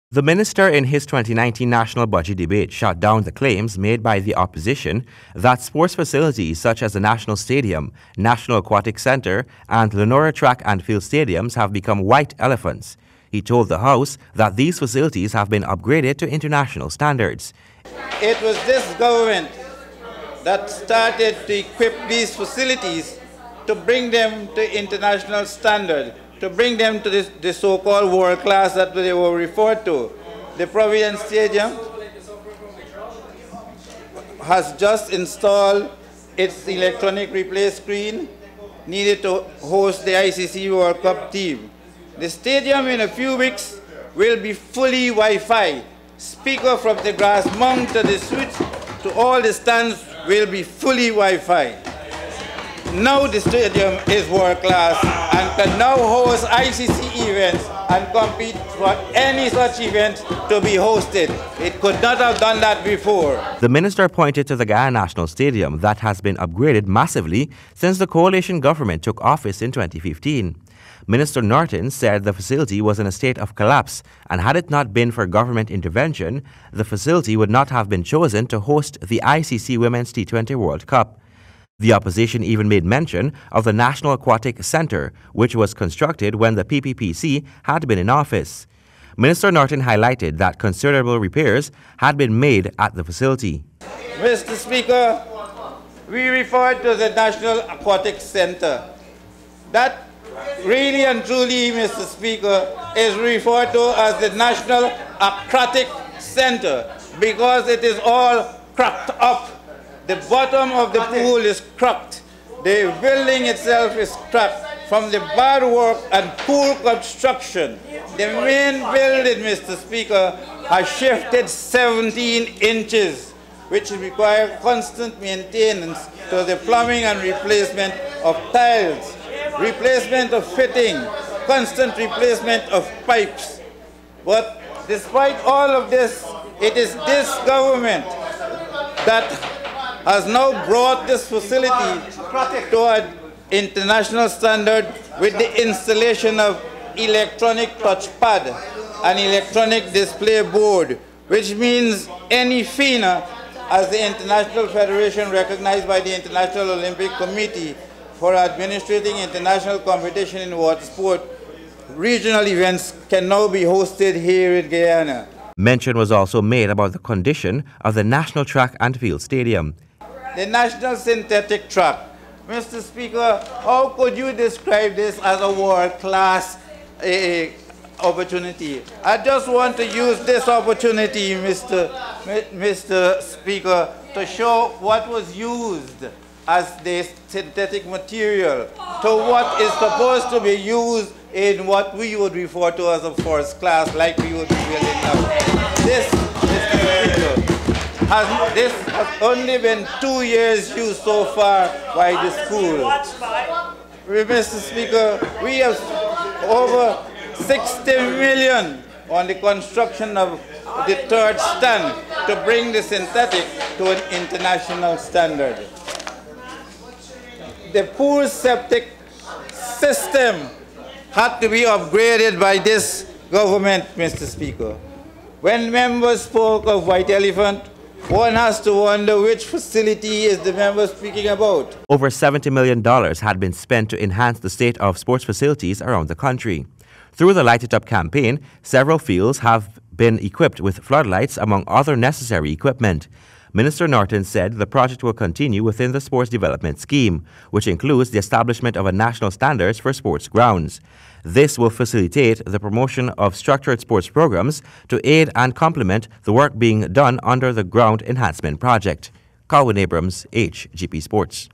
The minister in his 2019 national budget debate shot down the claims made by the opposition that sports facilities such as the National Stadium, National Aquatic Centre and Lenora Track and Field Stadiums have become white elephants. He told the House that these facilities have been upgraded to international standards. It was this government that started to equip these facilities to bring them to international standard, to bring them to the so-called world class that they were referred to. The Providence Stadium has just installed its electronic replay screen needed to host the ICC World Cup team. The stadium in a few weeks will be fully Wi-Fi. Speaker from the grass mount to the switch to all the stands will be fully Wi-Fi. Now the stadium is world class and can now host ICC events and compete for any such event to be hosted. It could not have done that before. The minister pointed to the Guyana National Stadium that has been upgraded massively since the coalition government took office in 2015. Minister Norton said the facility was in a state of collapse, and had it not been for government intervention, the facility would not have been chosen to host the ICC Women's T20 World Cup. The opposition even made mention of the National Aquatic Centre, which was constructed when the PPPC had been in office. Minister Norton highlighted that considerable repairs had been made at the facility. Mr. Speaker, we refer to the National Aquatic Centre. That really and truly, Mr. Speaker, is referred to as the National Aquatic Centre because it is all cracked up. The bottom of the pool is cracked. The building itself is cracked from the bad work and poor construction. The main building, Mr. Speaker, has shifted 17 inches, which requires constant maintenance to the plumbing and replacement of tiles, replacement of fitting, constant replacement of pipes. But despite all of this, it is this government that has now brought this facility to an international standard with the installation of electronic touchpad and electronic display board, which means any FINA, as the International Federation recognized by the International Olympic Committee for administrating international competition in water sport, regional events can now be hosted here in Guyana. Mention was also made about the condition of the National Track and Field Stadium. The National Synthetic Track. Mr. Speaker, how could you describe this as a world-class opportunity? I just want to use this opportunity, Mr. Speaker, to show what was used as the synthetic material to what is supposed to be used in what we would refer to as a first class, like we would be building now. This, Mr. Speaker, this has only been 2 years used so far by the school. Mr. Speaker, we have over 60 million on the construction of the third stand to bring the synthetic to an international standard. The pool septic system had to be upgraded by this government, Mr. Speaker. When members spoke of White Elephant, one has to wonder which facility is the member speaking about. Over $70 million had been spent to enhance the state of sports facilities around the country. Through the Light It Up campaign, several fields have been equipped with floodlights, among other necessary equipment. Minister Norton said the project will continue within the Sports Development Scheme, which includes the establishment of a national standards for sports grounds. This will facilitate the promotion of structured sports programs to aid and complement the work being done under the Ground Enhancement Project. Calvin Abrams, HGP Sports.